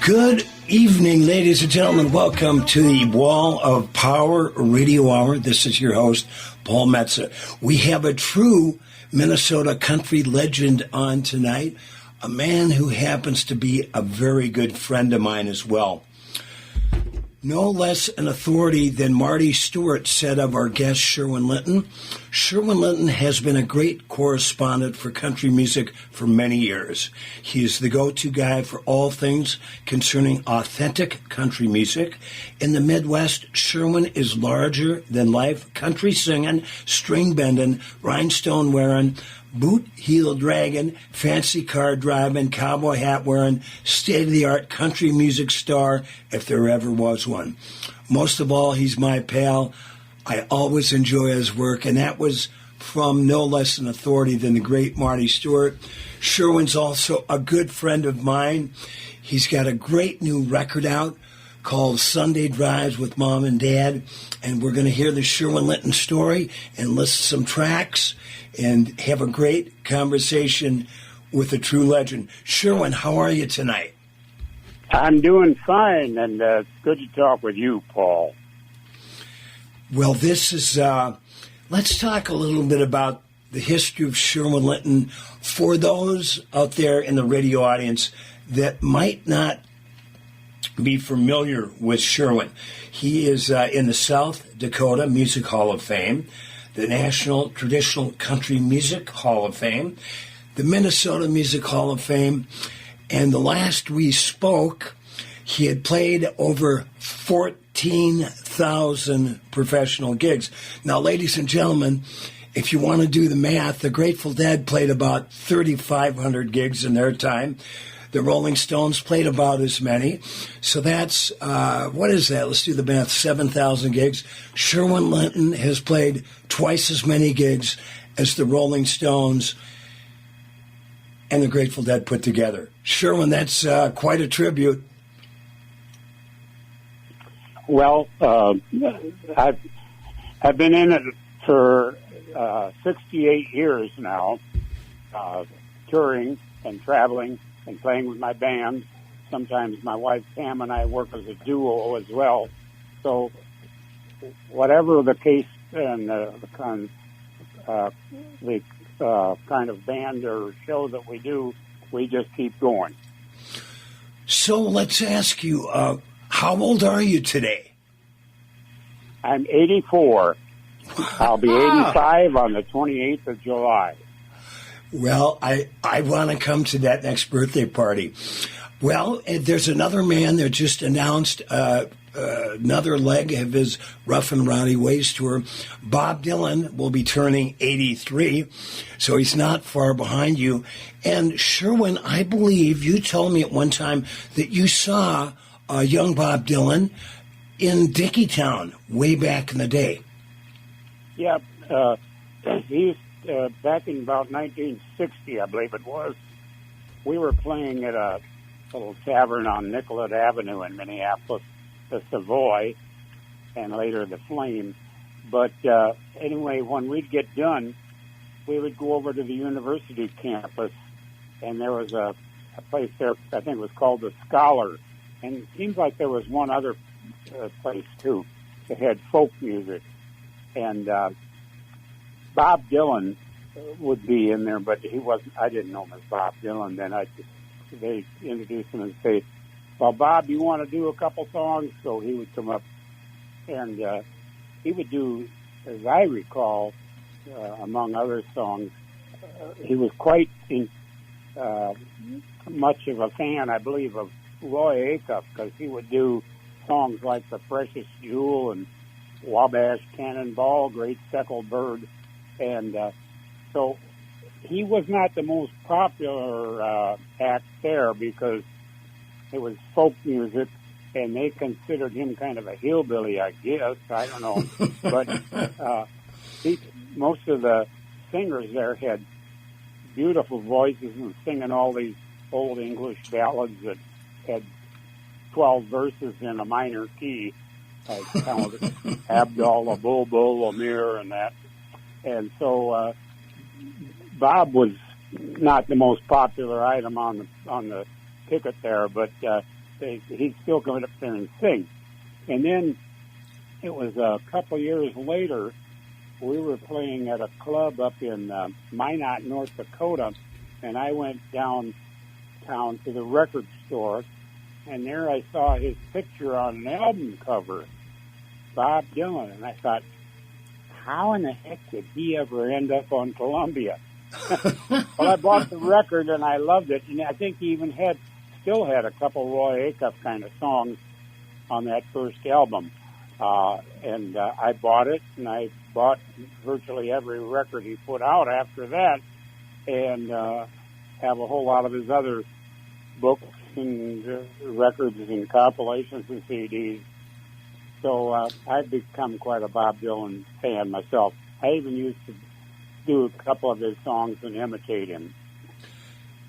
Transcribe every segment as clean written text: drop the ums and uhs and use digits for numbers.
Good evening, ladies and gentlemen. Welcome to the Wall of Power Radio Hour. This is your host, Paul Metsa. We have a true Minnesota country legend on tonight, a man who happens to be a very good friend of mine as well. No less an authority than Marty Stewart said of our guest, Sherwin Linton. Sherwin Linton has been a great correspondent for country music for many years. He is the go-to guy for all things concerning authentic country music. In the Midwest, Sherwin is larger-than-life country singing, string bending, rhinestone wearing, boot heel dragging, fancy car driving, cowboy hat wearing, state-of-the-art country music star, if there ever was one. Most of all, he's my pal. I always enjoy his work, and that was from no less an authority than the great Marty Stewart. Sherwin's also a good friend of mine. He's got a great new record out called Sunday Drives with Mom and Dad, and we're going to hear the Sherwin Linton story and list some tracks and have a great conversation with a true legend. Sherwin, how are you tonight? I'm doing fine, and it's good to talk with you, Paul. Well, this is, let's talk a little bit about the history of Sherwin Linton for those out there in the radio audience that might not be familiar with Sherwin. He is in the South Dakota Music Hall of Fame, the National Traditional Country Music Hall of Fame, the Minnesota Music Hall of Fame, and the last we spoke, he had played over 14,000 professional gigs. Now, ladies and gentlemen, if you want to do the math, the Grateful Dead played about 3,500 gigs in their time. The Rolling Stones played about as many. So that's, what is that? Let's do the math, 7,000 gigs. Sherwin Linton has played twice as many gigs as the Rolling Stones and the Grateful Dead put together. Sherwin, that's quite a tribute. Well, I've been in it for 68 years now, touring and traveling and playing with my band. Sometimes my wife Pam and I work as a duo as well. So whatever the case and the kind of band or show that we do, we just keep going. So let's ask you, how old are you today? I'm 84. I'll be 85 on the 28th of July. Well, I want to come to that next birthday party. Well, there's another man that just announced another leg of his Rough and Rowdy Ways tour. Bob Dylan will be turning 83, so he's not far behind you. And Sherwin, I believe you told me at one time that you saw young Bob Dylan in Dickeytown way back in the day. Yeah, he's back in about 1960, I believe it was. We were playing at a little tavern on Nicollet Avenue in Minneapolis, the Savoy, and later the Flame. But anyway, when we'd get done, we would go over to the university campus, and there was a place there, I think it was called the Scholar. And it seems like there was one other place, too, that had folk music. And Bob Dylan would be in there, but he wasn't. I didn't know him as Bob Dylan. Then they introduced him and say, "Well, Bob, you want to do a couple songs?" So he would come up, and he would do, as I recall, among other songs, he was quite much of a fan, I believe, of Roy Acuff, because he would do songs like "The Precious Jewel" and "Wabash Cannonball," "Great Speckled Bird," and so he was not the most popular act there because it was folk music, and they considered him kind of a hillbilly, I guess. I don't know. But most of the singers there had beautiful voices and singing all these old English ballads that had 12 verses in a minor key, like kind of Abdallah, Bulbul, Amir, and that. And so Bob was not the most popular item on the ticket there, but he'd still come up there and sing. And then it was a couple years later, we were playing at a club up in Minot, North Dakota, and I went downtown to the record store, and there I saw his picture on an album cover, Bob Dylan, and I thought, how in the heck did he ever end up on Columbia? Well, I bought the record and I loved it, and I think he even still had a couple Roy Acuff kind of songs on that first album. And I bought it, and I bought virtually every record he put out after that, and have a whole lot of his other books and records and compilations and CDs. So I've become quite a Bob Dylan fan myself. I even used to do a couple of his songs and imitate him.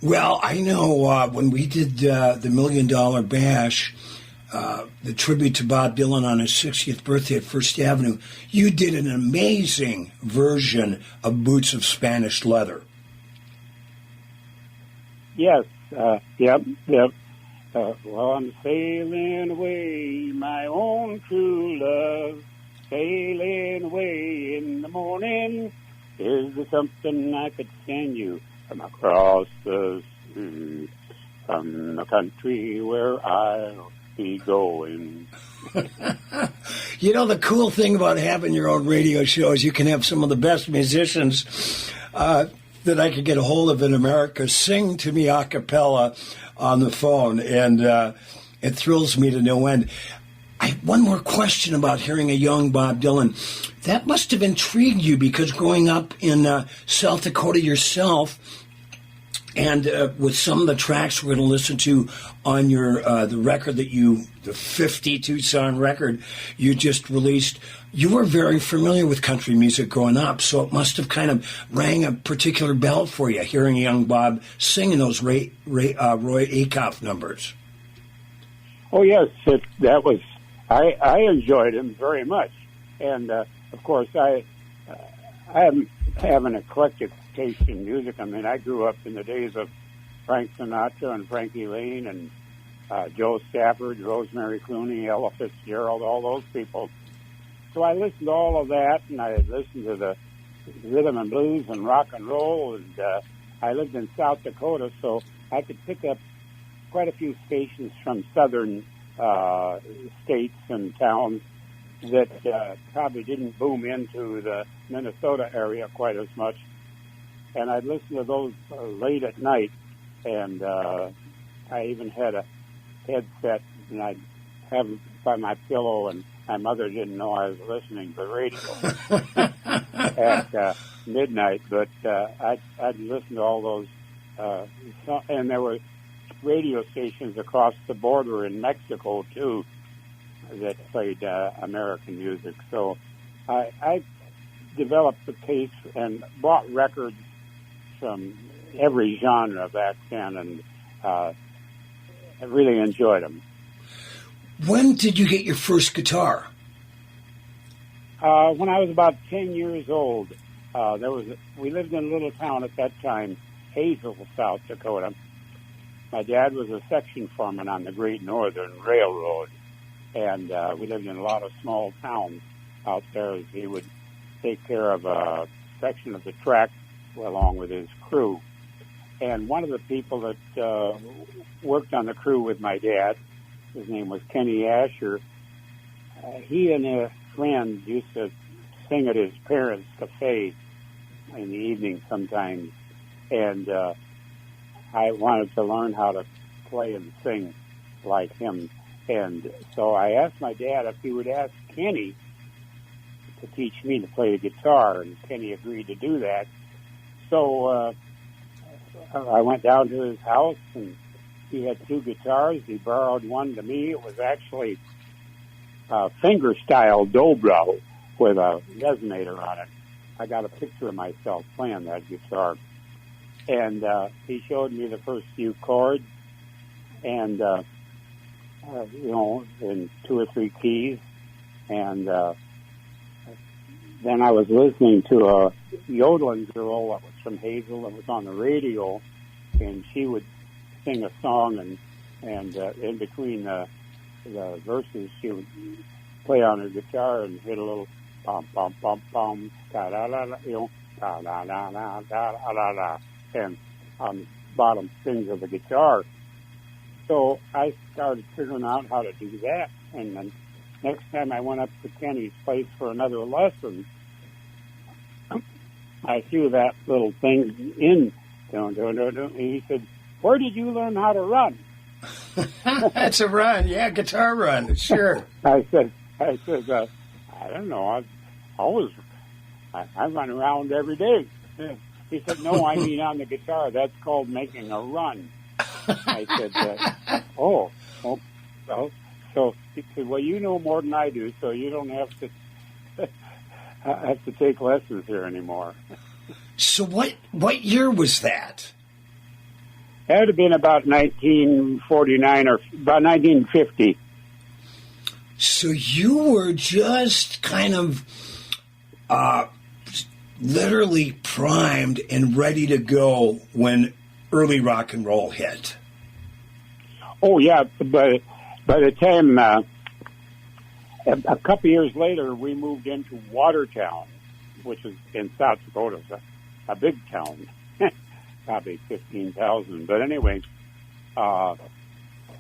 Well, I know when we did the $1 Million Bash, the tribute to Bob Dylan on his 60th birthday at First Avenue, you did an amazing version of Boots of Spanish Leather. Yes, yep. Well, I'm sailing away, my own true love, sailing away in the morning. Is there something I could send you from across the sea, from the country where I'll be going? You know, the cool thing about having your own radio show is you can have some of the best musicians that I could get a hold of in America sing to me a cappella on the phone, and it thrills me to no end. One more question about hearing a young Bob Dylan. That must have intrigued you, because growing up in South Dakota yourself, and with some of the tracks we're going to listen to on your the record that the 52-song record you just released, you were very familiar with country music growing up, so it must have kind of rang a particular bell for you, hearing young Bob singing those Roy Acuff numbers. Oh, yes, that was... I enjoyed him very much, and of course I have an eclectic taste in music. I mean, I grew up in the days of Frank Sinatra and Frankie Lane and Joe Stafford, Rosemary Clooney, Ella Fitzgerald, all those people. So I listened to all of that, and I listened to the rhythm and blues and rock and roll, and I lived in South Dakota, so I could pick up quite a few stations from southern states and towns that probably didn't boom into the Minnesota area quite as much. And I'd listen to those late at night, and I even had a headset, and I'd have it by my pillow, and my mother didn't know I was listening to the radio at midnight. But I'd listen to all those, and there were radio stations across the border in Mexico, too, that played American music. So I developed the taste and bought records from every genre back then, and I really enjoyed them. When did you get your first guitar? When I was about 10 years old. We lived in a little town at that time, Hazel, South Dakota. My dad was a section foreman on the Great Northern Railroad, and we lived in a lot of small towns out there, as he would take care of a section of the track along with his crew. And one of the people that worked on the crew with my dad, his name was Kenny Asher, he and a friend used to sing at his parents' cafe in the evening sometimes, and I wanted to learn how to play and sing like him. And so I asked my dad if he would ask Kenny to teach me to play the guitar, and Kenny agreed to do that. So I went down to his house, and he had two guitars. He borrowed one to me. It was actually a finger-style dobro with a resonator on it. I got a picture of myself playing that guitar. And he showed me the first few chords, and, in 2 or 3 keys. And then I was listening to a yodeling girl that was from Hazel that was on the radio, and she would sing a song, and and in between the verses, she would play on her guitar and hit a little bum bum bum bum da da da da, da da da da da da da, and on the bottom strings of the guitar. So I started figuring out how to do that, and then next time I went up to Kenny's place for another lesson, I threw that little thing in. And he said, "Where did you learn how to run?" That's a run, yeah, guitar run, sure. I said, I don't know. I run around every day. He said, "No, I mean on the guitar. That's called making a run." I said, "Oh, well." So he said, "Well, you know more than I do, so you don't have to take lessons here anymore." So what year was that? That would have been about 1949 or about 1950. So you were just kind of literally primed and ready to go when early rock and roll hit. Oh, yeah, but by the time, a couple years later, we moved into Watertown, which is in South Dakota, a big town, probably 15,000. But anyway,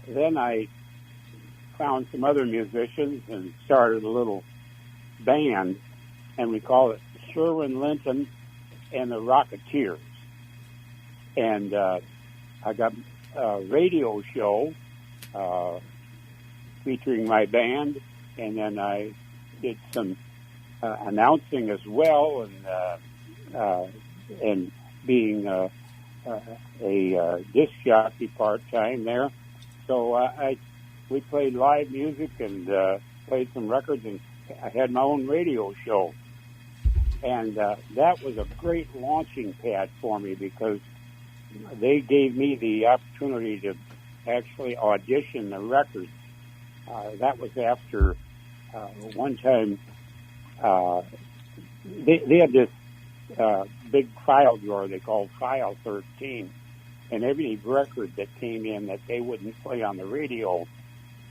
then I found some other musicians and started a little band, and we called it Sherwin, Linton, and the Rocketeers. And I got a radio show featuring my band, and then I did some announcing as well, and being a disc jockey part-time there. So we played live music and played some records, and I had my own radio show. And that was a great launching pad for me because they gave me the opportunity to actually audition the records. That was after one time they had this big file drawer they called File 13, and every record that came in that they wouldn't play on the radio,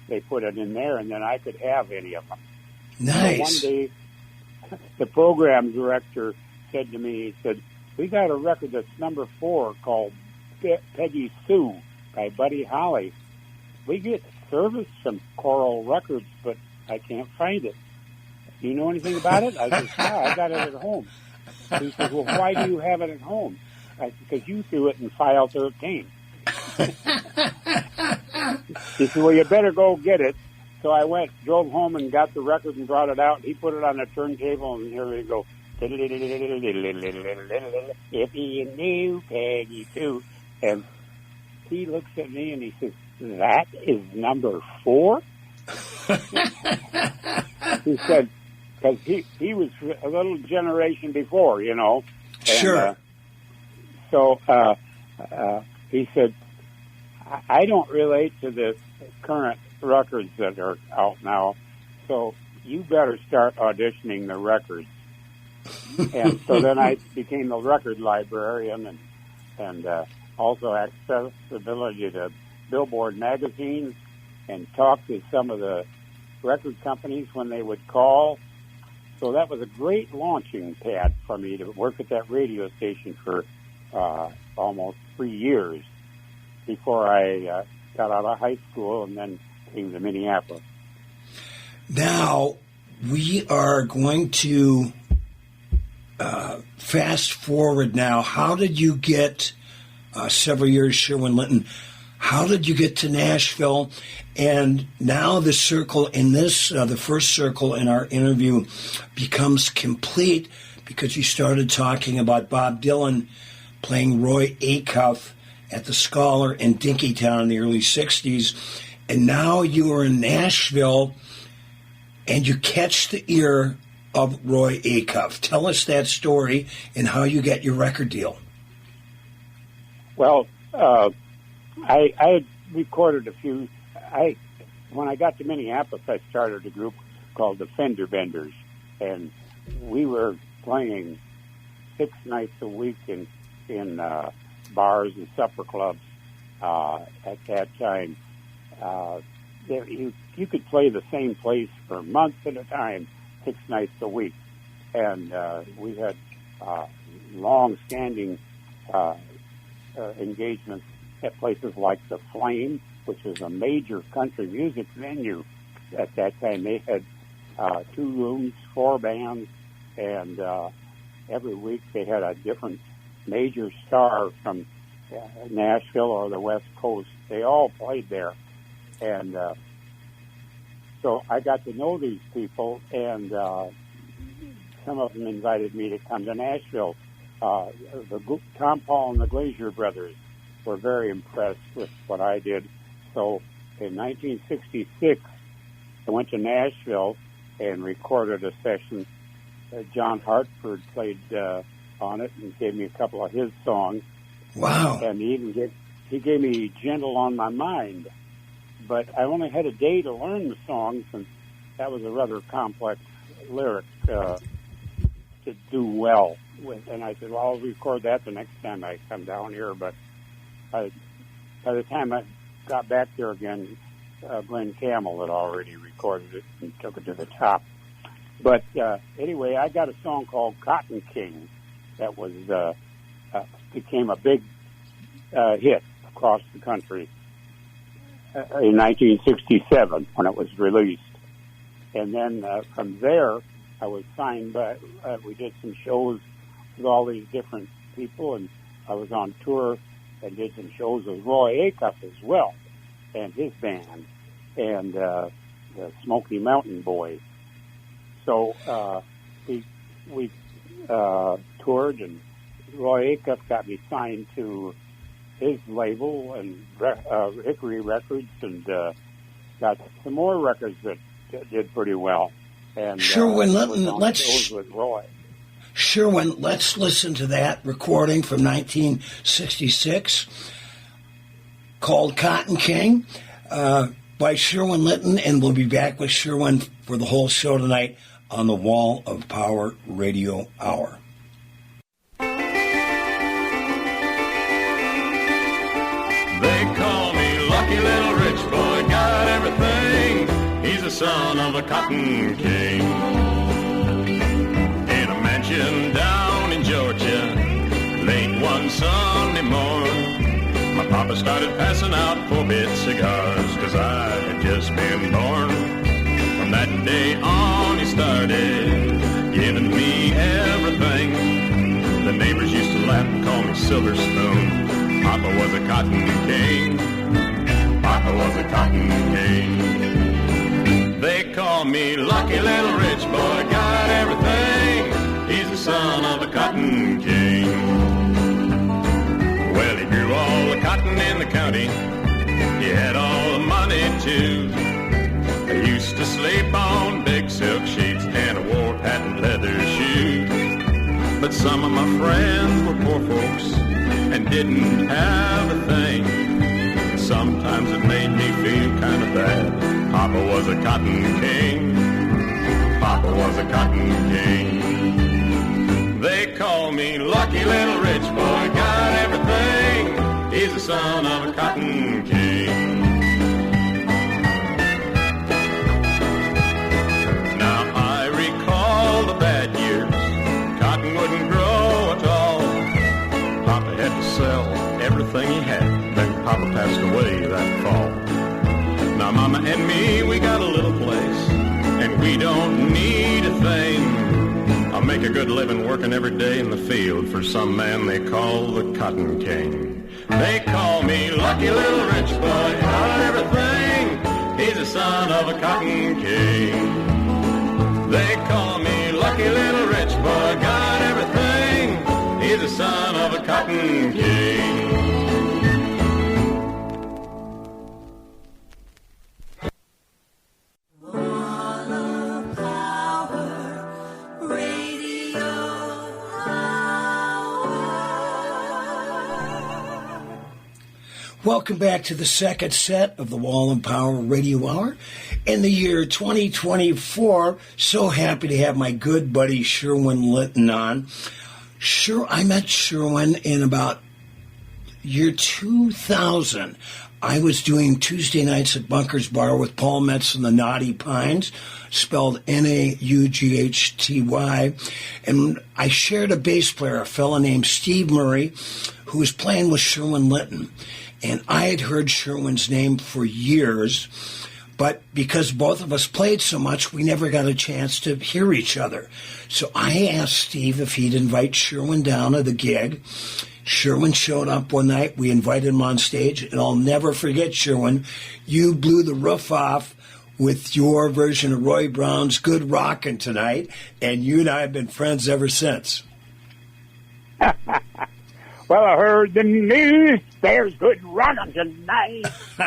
they put it in there, and then I could have any of them. Nice. So one day, the program director said to me, he said, "We got a record that's number 4 called Peggy Sue by Buddy Holly. We get service from Coral Records, but I can't find it. Do you know anything about it?" I said, "Yeah, I got it at home." He said, "Well, why do you have it at home?" I said, "Because you threw it in File 13. He said, "Well, you better go get it." So I drove home and got the record and brought it out. He put it on the turntable, and here we go. If you knew Peggy Sue. And he looks at me and he says, "That is number 4? He said, because he was a little generation before, you know. And, sure. So he said, "I don't relate to the current records that are out now, so you better start auditioning the records." And so then I became the record librarian and also accessibility to Billboard magazines and talked to some of the record companies when they would call. So that was a great launching pad for me to work at that radio station for almost 3 years before I got out of high school and then came to Minneapolis. Now, we are going to fast forward now. How did you get several years, Sherwin Linton? How did you get to Nashville? And now the circle in this, the first circle in our interview becomes complete because you started talking about Bob Dylan playing Roy Acuff at the Scholar in Dinkytown in the early 60s. And now you are in Nashville and you catch the ear of Roy Acuff. Tell us that story and how you get your record deal. Well, I had recorded a few. When I got to Minneapolis, I started a group called the Fender Benders, and we were playing 6 nights a week in bars and supper clubs at that time. you could play the same place for months at a time, 6 nights a week. And we had long-standing engagements at places like the Flame, which was a major country music venue at that time. They had 2 rooms, 4 bands, and every week they had a different major star from Nashville or the West Coast. They all played there. And so I got to know these people, and some of them invited me to come to Nashville. Tom Paul and the Glazier Brothers were very impressed with what I did. So in 1966, I went to Nashville and recorded a session. John Hartford played on it and gave me a couple of his songs. Wow. And he gave me Gentle on My Mind. But I only had a day to learn the songs, and that was a rather complex lyric to do well with. And I said, well, I'll record that the next time I come down here. But by the time I got back there again, Glenn Campbell had already recorded it and took it to the top. But anyway, I got a song called Cotton King that was became a big hit across the country in 1967 when it was released. And then from there, I was signed by, we did some shows with all these different people, and I was on tour and did some shows with Roy Acuff as well, and his band, and the Smoky Mountain Boys. So we toured, and Roy Acuff got me signed to his label and Hickory Records, and got some more records that did pretty well. And Sherwin, let's with Roy. Sherwin, let's listen to that recording from 1966 called Cotton King by Sherwin Linton, and we'll be back with Sherwin for the whole show tonight on the Wall of Power Radio Hour. They call me lucky little rich boy, got everything. He's the son of a cotton king. In a mansion down in Georgia, late one Sunday morn, my papa started passing out 4-bit cigars, 'cause I had just been born. From that day on he started giving me everything. The neighbors used to laugh and call me Silver Spoon. Papa was a cotton king. Papa was a cotton king. They call me lucky little rich boy, got everything. He's the son of a cotton king. Well, he grew all the cotton in the county. He had all the money too. I used to sleep on big silk sheets and I wore patent leather shoes. But some of my friends were poor folks and didn't have a thing. Sometimes it made me feel kind of bad. Papa was a cotton king. Papa was a cotton king. They call me lucky little rich boy, got everything. He's the son of a cotton king. Now I recall the bad years. Cotton wouldn't grow at all. Papa had to sell everything he had. Then Papa passed away that fall. Now Mama and me, we got a little place, and we don't need a thing. I make a good living working every day in the field for some man they call the Cotton King. They call me lucky little rich boy, got everything. He's the son of a Cotton King. They call me lucky little rich boy, got everything. He's the son of a Cotton King. Welcome back to the second set of the Wall of Power Radio Hour. In the year 2024, so happy to have my good buddy Sherwin Linton on. I met Sherwin in about year 2000 I was doing Tuesday nights at Bunker's Bar with Paul Metsa and the Naughty Pines, spelled Naughty, and I shared a bass player, a fella named Steve Murray, who was playing with Sherwin Linton. And I had heard Sherwin's name for years, but because both of us played so much, we never got a chance to hear each other. So I asked Steve if he'd invite Sherwin down to the gig. Sherwin showed up one night. We invited him on stage, and I'll never forget, Sherwin, you blew the roof off with your version of Roy Brown's Good Rockin' Tonight, and you and I have been friends ever since. Well, I heard the news, there's good rockin' tonight.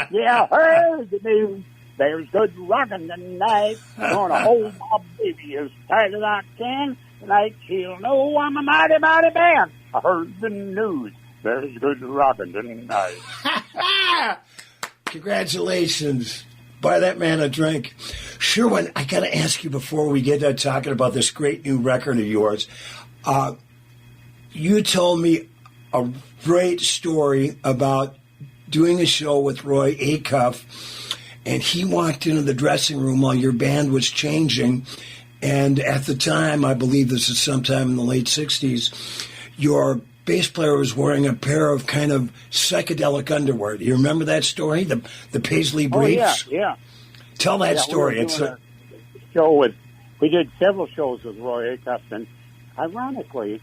Yeah, I heard the news, there's good rockin' tonight. Gonna hold my baby as tight as I can. Tonight she'll know I'm a mighty, mighty man. I heard the news, there's good rockin' tonight. Congratulations. Buy that man a drink. Sherwin, I got to ask you before we get done talking about this great new record of yours. You told me a great story about doing a show with Roy Acuff, and he walked into the dressing room while your band was changing, and at the time, I believe this is sometime in the late 60s, your bass player was wearing a pair of kind of psychedelic underwear. Do you remember that story? The paisley briefs? Oh, yeah. Tell that story. We did several shows with Roy Acuff, and ironically,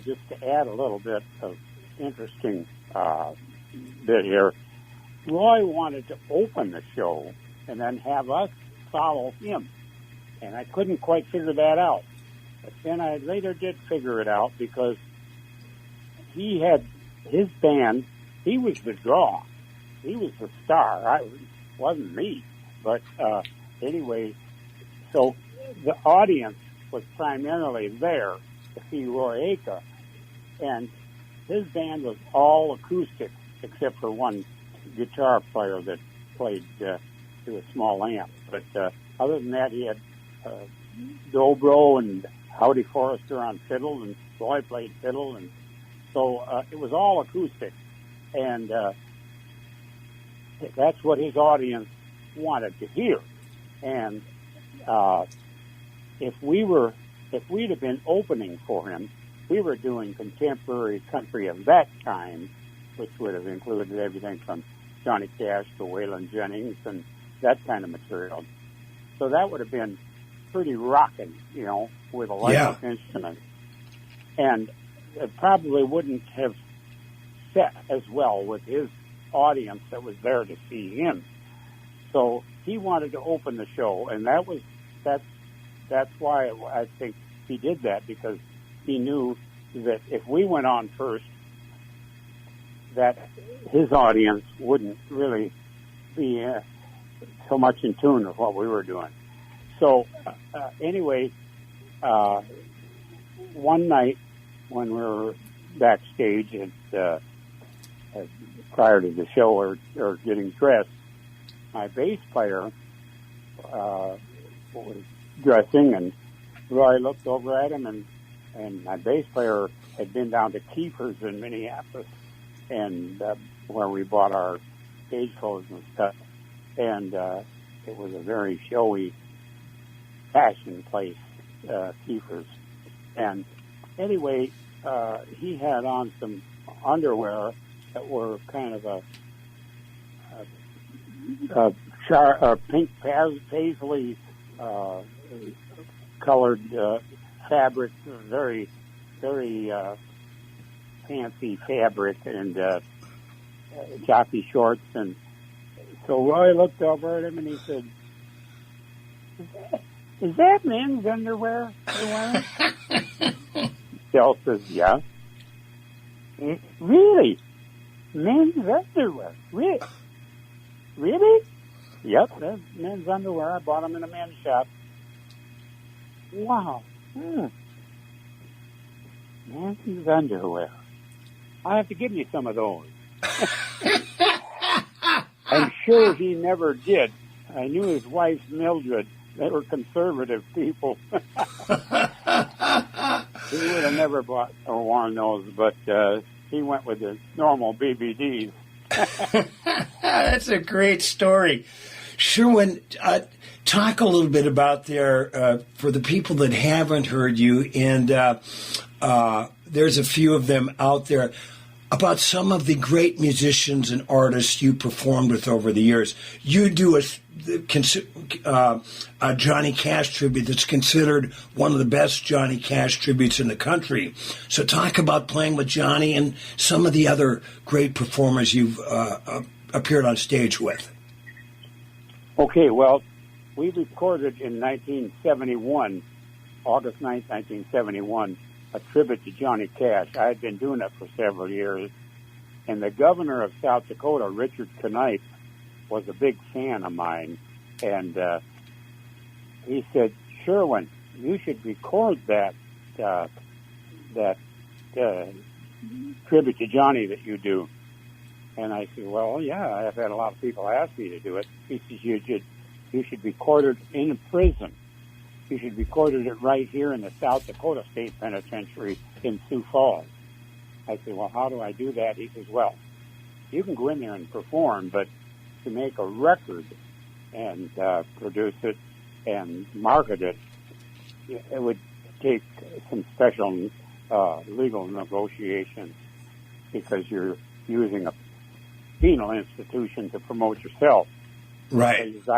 just to add a little bit of interesting bit here, Roy wanted to open the show and then have us follow him, and I couldn't quite figure that out. But then I later did figure it out because he had his band. He was the draw. He was the star. It wasn't me. But anyway, so the audience was primarily there to see Roy Acuff, and his band was all acoustic except for one guitar player that played through a small amp. But other than that, he had Dobro and Howdy Forrester on fiddle, and Roy played fiddle, and so it was all acoustic, and that's what his audience wanted to hear. And if we'd have been opening for him, we were doing contemporary country of that time, which would have included everything from Johnny Cash to Waylon Jennings and that kind of material. So that would have been pretty rocking, with a licensed instrument. And it probably wouldn't have set as well with his audience that was there to see him. So he wanted to open the show, and that's why I think he did that, because he knew that if we went on first, that his audience wouldn't really be so much in tune with what we were doing. So anyway, one night when we were backstage prior to the show or getting dressed, my bass player was dressing, and Roy looked over at him, and my bass player had been down to Kiefer's in Minneapolis, and where we bought our stage clothes and stuff, and it was a very showy fashion place, Kiefer's. And anyway, he had on some underwear that were kind of a pink paisley colored fabric, very, very fancy fabric, and jockey shorts. And so Roy looked over at him and he said, "Is that men's underwear you're wearing?" Del says, "Yeah." "Really? Men's underwear? Really? Yep, that's men's underwear. I bought them in a men's shop." "Wow. Men's underwear. I'll have to give you some of those." I'm sure he never did. I knew his wife, Mildred. They were conservative people. He would have never bought or worn those, but he went with the normal BBDs. That's a great story. Sherwin, talk a little bit about for the people that haven't heard you, and there's a few of them out there, about some of the great musicians and artists you performed with over the years. You do a Johnny Cash tribute that's considered one of the best Johnny Cash tributes in the country. So talk about playing with Johnny and some of the other great performers you've appeared on stage with. Okay, well, we recorded in 1971, August 9th, 1971, a tribute to Johnny Cash. I had been doing it for several years, and the governor of South Dakota, Richard Knipe, was a big fan of mine, and he said, Sherwin, you should record that tribute to Johnny that you do. And I said, well, yeah, I've had a lot of people ask me to do it. He says, you should record it in a prison. You should record it right here in the South Dakota State Penitentiary in Sioux Falls. I said, well, how do I do that? He says, well, you can go in there and perform, but to make a record and produce it and market it, it would take some special legal negotiations because you're using a penal institution to promote yourself. Right. Because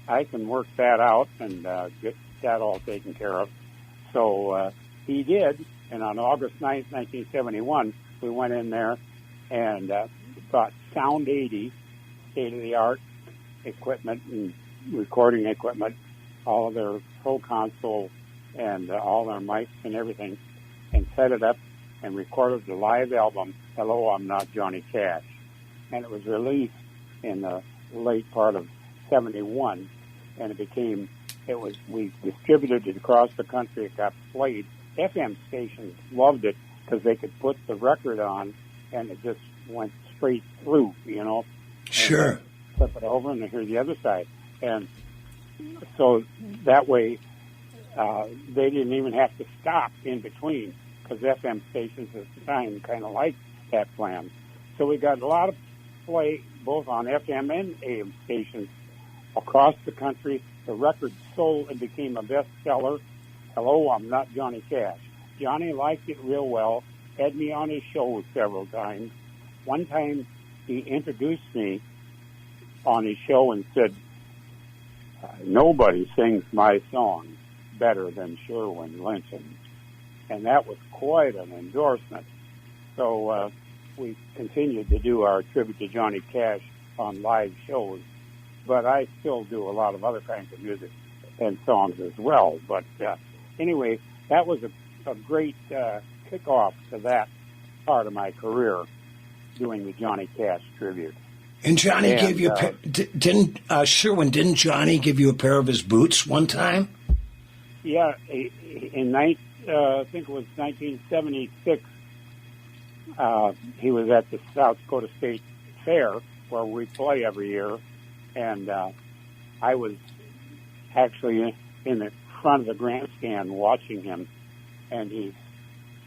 I can work that out and get that all taken care of. So he did, and on August 9th, 1971, we went in there and brought Sound 80, state-of-the-art equipment and recording equipment, all of their Pro Console and all their mics and everything, and set it up and recorded the live album, Hello, I'm Not Johnny Cash. And it was released in the late part of 71, and we distributed it across the country. It got played. FM stations loved it because they could put the record on, and it just went straight through, Sure. Flip it over, and they hear the other side. And so that way, they didn't even have to stop in between because FM stations at the time kind of liked that plan. So we got a lot of play both on FM and AM stations across the country. The record sold and became a bestseller. Hello, I'm Not Johnny Cash. Johnny liked it real well, had me on his show several times. One time he introduced me on his show and said, nobody sings my song better than Sherwin Linton. And that was quite an endorsement. So we continued to do our tribute to Johnny Cash on live shows. But I still do a lot of other kinds of music and songs as well. But anyway, that was a great kickoff to that part of my career, doing the Johnny Cash tribute. And Johnny gave you Sherwin, didn't Johnny give you a pair of his boots one time? Yeah, I think it was 1976. He was at the South Dakota State Fair where we play every year, and I was actually in the front of the grandstand watching him, and he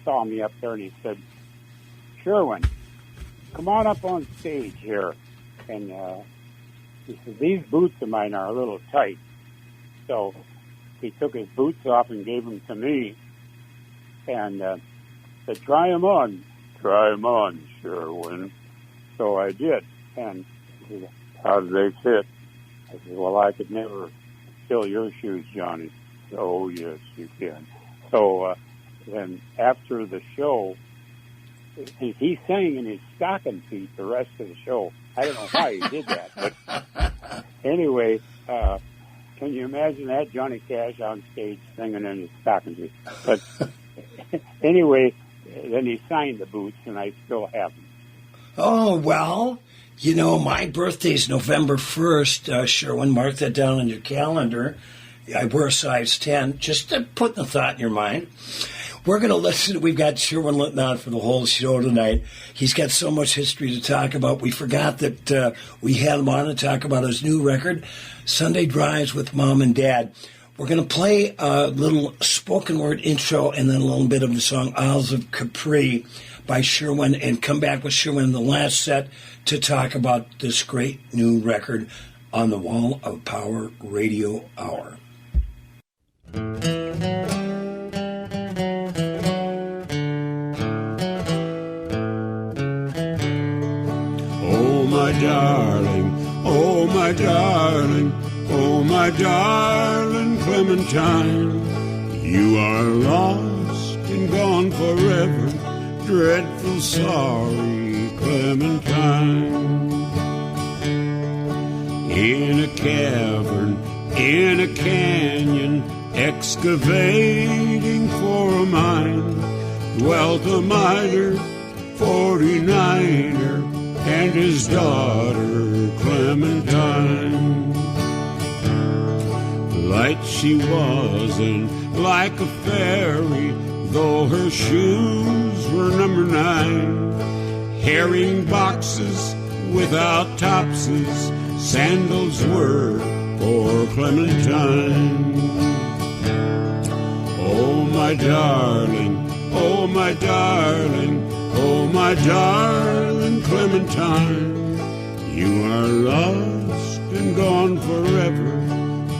saw me up there and he said, Sherwin, come on up on stage here. And he said, these boots of mine are a little tight. So he took his boots off and gave them to me and said, try them on, Sherwin. So I did. And he said, how do they fit? I said, well, I could never fill your shoes, Johnny. Oh, yes, you can. So then after the show, he sang in his stocking feet the rest of the show. I don't know how he did that, but anyway, can you imagine that? Johnny Cash on stage singing in his stocking feet. But anyway, then he signed the boots, and I still have them. Oh, well, my birthday's November 1st. Sherwin, mark that down on your calendar. I wear a size 10, just to put the thought in your mind. We're going to listen. We've got Sherwin Linton on for the whole show tonight. He's got so much history to talk about. We forgot that we had him on to talk about his new record, Sunday Drives with Mom and Dad. We're going to play a little spoken word intro and then a little bit of the song Isles of Capri by Sherwin, and come back with Sherwin in the last set to talk about this great new record on the Wall of Power Radio Hour. Oh, my darling, oh, my darling, oh, my darling Clementine, you are lost and gone forever, dreadful sorry Clementine. In a cavern, in a canyon, excavating for a mine, dwelt a miner, 49er, and his daughter Clementine. Light she was and like a fairy, though her shoes were number 9. Herring boxes without topses, sandals were for Clementine. Oh, my darling, oh, my darling, oh, my darling Clementine, you are lost and gone forever,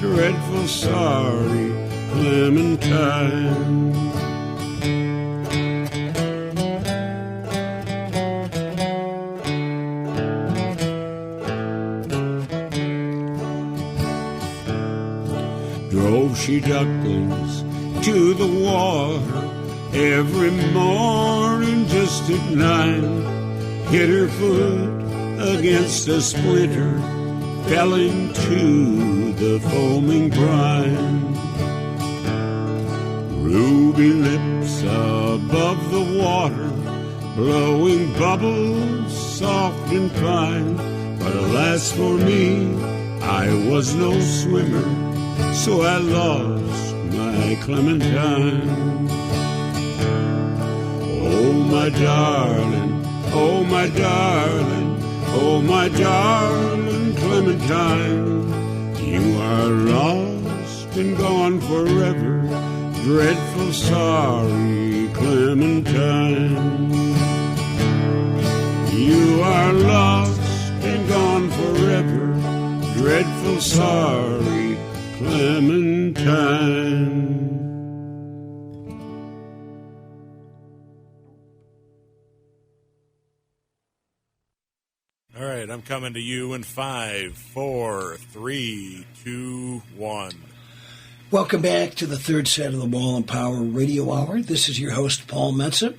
dreadful sorry Clementine. Drove she ducklings to the water every morning just at 9, hit her foot against a splinter, fell into the foaming brine. Ruby lips above the water, blowing bubbles soft and fine. But alas for me, I was no swimmer, so I lost my Clementine. Oh, my darling, oh, my darling, oh, my darling Clementine, you are lost and gone forever, dreadful sorry Clementine. You are lost and gone forever, dreadful sorry Clementine. All right, I'm coming to you in 5, 4, 3, 2, 1. Welcome back to the third set of the Wall and Power Radio Hour. This is your host, Paul Metsa.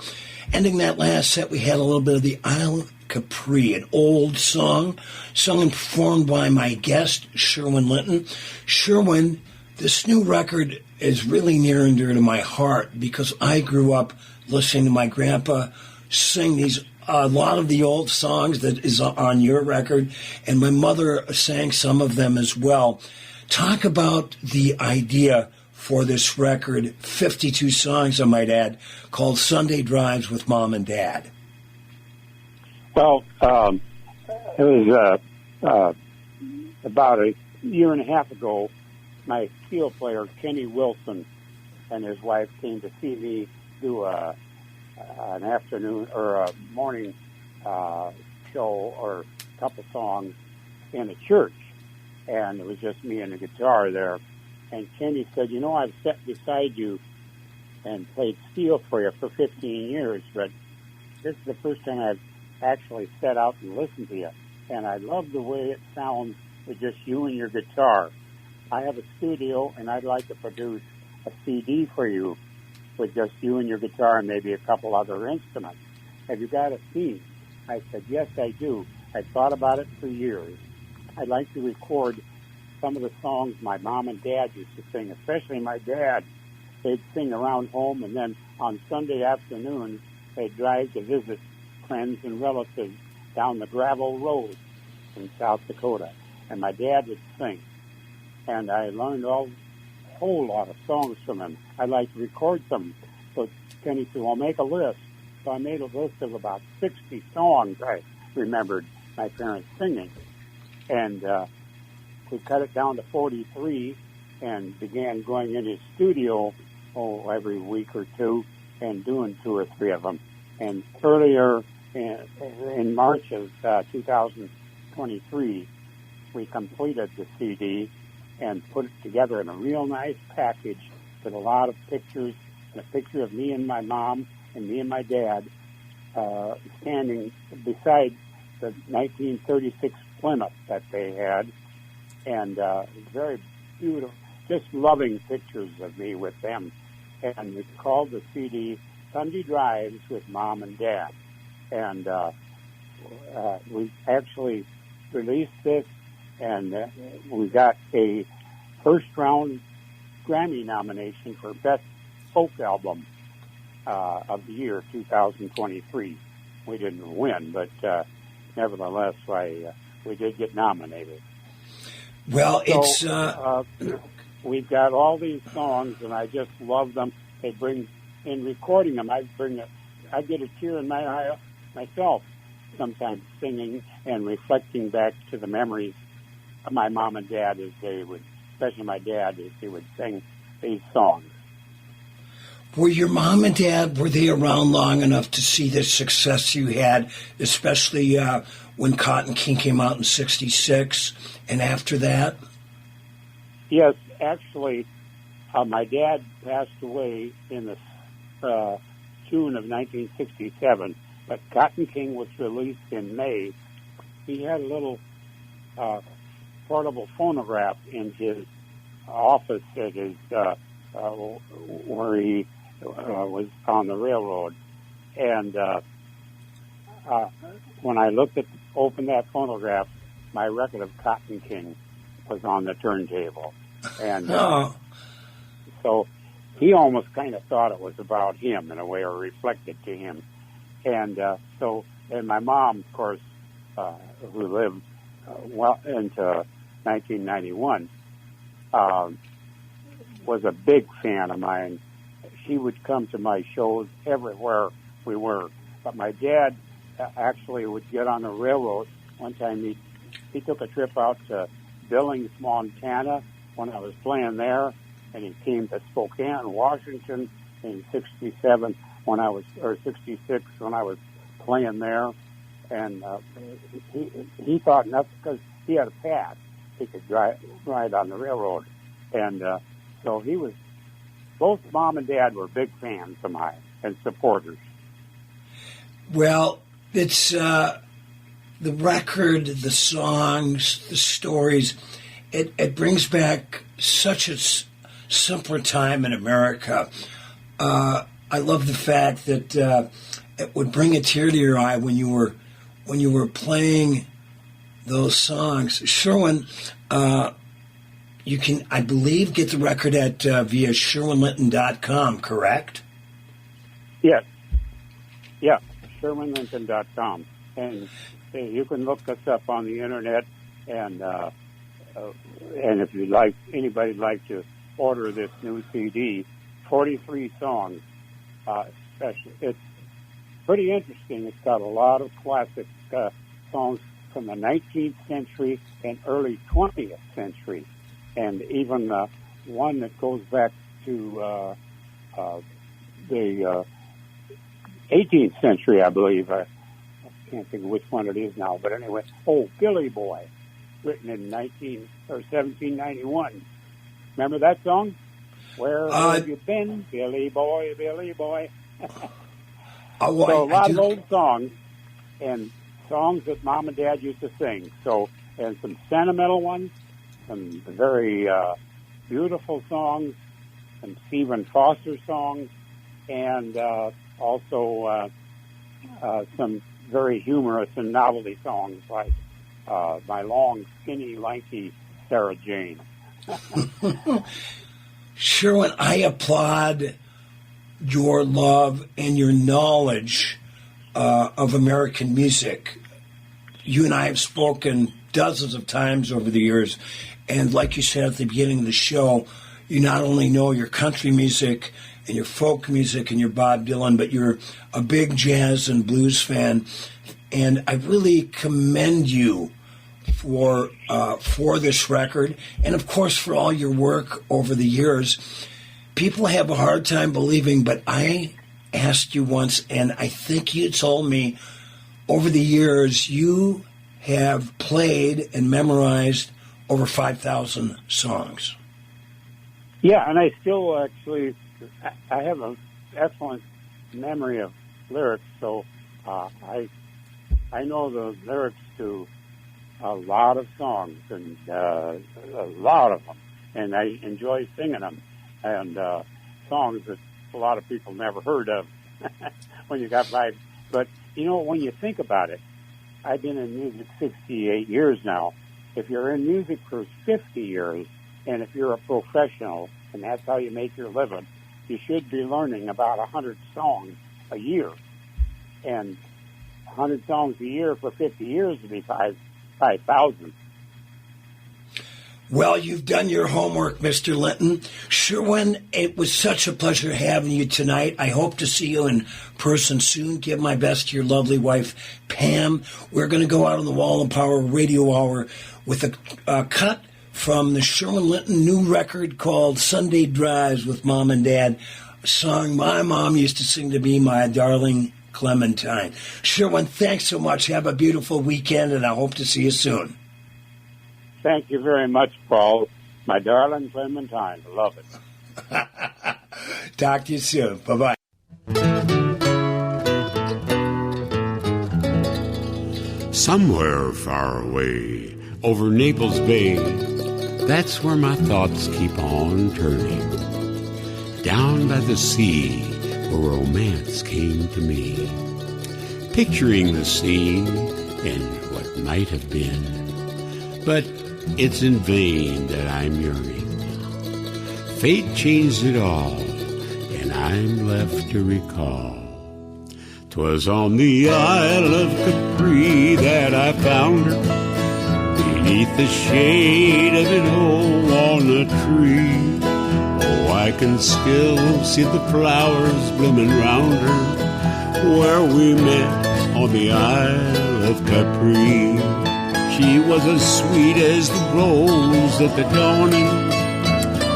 Ending that last set, we had a little bit of the Isle of Capri, an old song, sung and performed by my guest, Sherwin Linton. Sherwin, this new record is really near and dear to my heart because I grew up listening to my grandpa sing these a lot of the old songs that is on your record, and my mother sang some of them as well. Talk about the idea for this record, 52 songs, I might add, called Sunday Drives with Mom and Dad. Well, it was about a year and a half ago, my steel player, Kenny Wilson, and his wife came to see me do an afternoon or a morning show or a couple songs in a church. And it was just me and the guitar there. And Kenny said, you know, I've sat beside you and played steel for you for 15 years, but this is the first time I've actually sat out and listened to you. And I love the way it sounds with just you and your guitar. I have a studio, and I'd like to produce a CD for you with just you and your guitar and maybe a couple other instruments. Have you got a theme? I said, yes, I do. I thought about it for years. I'd like to record some of the songs my mom and dad used to sing, especially my dad. They'd sing around home, and then on Sunday afternoons, they'd drive to visit friends and relatives down the gravel road in South Dakota. And my dad would sing. And I learned a whole lot of songs from him. I'd like to record some. So Kenny said, well, make a list. So I made a list of about 60 songs I remembered my parents singing. And we cut it down to 43, and began going in his studio every week or two and doing 2 or 3 of them. And earlier in March of 2023, we completed the CD and put it together in a real nice package with a lot of pictures, and a picture of me and my mom and me and my dad standing beside the 1936 Plymouth that they had, and very beautiful, just loving pictures of me with them. And we called the CD Sunday Drives with Mom and Dad. And we actually released this, and we got a first-round Grammy nomination for Best Folk Album of the year 2023. We didn't win, but nevertheless, we did get nominated. Well, so, we've got all these songs, and I just love them. They bring, in recording them, I get a tear in my eye myself sometimes singing and reflecting back to the memories of my mom and dad as they would, especially my dad, as he would sing these songs. Were your mom and dad, were they around long enough to see the success you had, especially when Cotton King came out in '66 and after that? Yes, actually, my dad passed away in the June of 1967, but Cotton King was released in May. He had a little portable phonograph in his office at his where he was on the railroad, and when I opened that phonograph, my record of Cotton King was on the turntable, and so he almost kind of thought it was about him in a way, or reflected to him, and and my mom, of course, who lived well into 1991. Was a big fan of mine. She would come to my shows everywhere we were. But my dad actually would get on the railroad. One time he took a trip out to Billings, Montana when I was playing there, and he came to Spokane, Washington in '67 or '66 when I was playing there. And he thought nothing, because he had a pass. He could ride on the railroad. And so both mom and dad were big fans of mine and supporters. Well, it's the record, the songs, the stories. It brings back such a simpler time in America. I love the fact that it would bring a tear to your eye when you were playing those songs. Sherwin, you can, I believe, get the record at via SherwinLinton.com, correct? Yes. Yeah, SherwinLinton.com. And you can look us up on the internet, and if you'd like, anybody'd like to order this new CD, 43 songs. It's pretty interesting. It's got a lot of classic songs from the 19th century and early 20th century, and even one that goes back to the 18th century, I believe. I can't think of which one it is now, but anyway. Billy Boy, written in 1791. Remember that song? Where have you been, Billy Boy, Billy Boy? So a lot of old songs, and songs that Mom and Dad used to sing. So, and some sentimental ones, some very beautiful songs, some Stephen Foster songs, and also some very humorous and novelty songs like My Long, Skinny, Lanky Sarah Jane. Sherwin, I applaud your love and your knowledge of American music. You and I have spoken dozens of times over the years, and like you said at the beginning of the show, you not only know your country music and your folk music and your Bob Dylan, but you're a big jazz and blues fan, and I really commend you for this record, and of course for all your work over the years. People have a hard time believing, but I asked you once, and I think you told me over the years you have played and memorized over 5,000 songs. Yeah, and I still actually, I have an excellent memory of lyrics, so I know the lyrics to a lot of songs, and a lot of them, and I enjoy singing them, and songs that a lot of people never heard of when you got by. But, you know, when you think about it, I've been in music 68 years now. If you're in music for 50 years, and if you're a professional, and that's how you make your living, you should be learning about 100 songs a year. And 100 songs a year for 50 years would be 5,000. Well, you've done your homework, Mr. Linton. Sherwin, it was such a pleasure having you tonight. I hope to see you in person soon. Give my best to your lovely wife, Pam. We're going to go out on the Wall of Power Radio Hour with a cut from the Sherwin Linton new record called Sunday Drives with Mom and Dad, a song my mom used to sing to me, My Darling Clementine. Sherwin, thanks so much. Have a beautiful weekend, and I hope to see you soon. Thank you very much, Paul. My darling Clementine. Love it. Talk to you soon. Bye-bye. Somewhere far away, over Naples Bay, that's where my thoughts keep on turning. Down by the sea, where romance came to me. Picturing the scene and what might have been. But it's in vain that I'm yearning. Fate changed it all, and I'm left to recall. 'Twas on the Isle of Capri that I found her, beneath the shade of an old walnut tree. Oh, I can still see the flowers blooming round her, where we met on the Isle of Capri. She was as sweet as the rose at the dawning,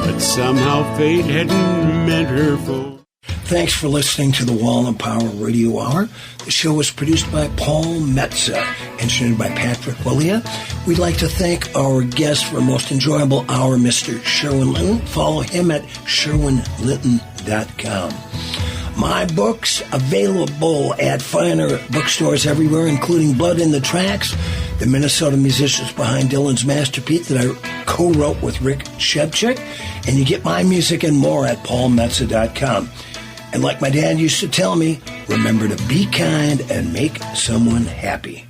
but somehow fate hadn't meant her for. Thanks for listening to the Wall of Power Radio Hour. The show was produced by Paul Metsa, engineered by Patrick Willia. We'd like to thank our guest for a most enjoyable hour, Mr. Sherwin Linton. Follow him at sherwinlinton.com. My books available at finer bookstores everywhere, including Blood in the Tracks, the Minnesota musicians behind Dylan's masterpiece that I co-wrote with Rick Shevchik. And you get my music and more at paulmetsa.com. And like my dad used to tell me, remember to be kind and make someone happy.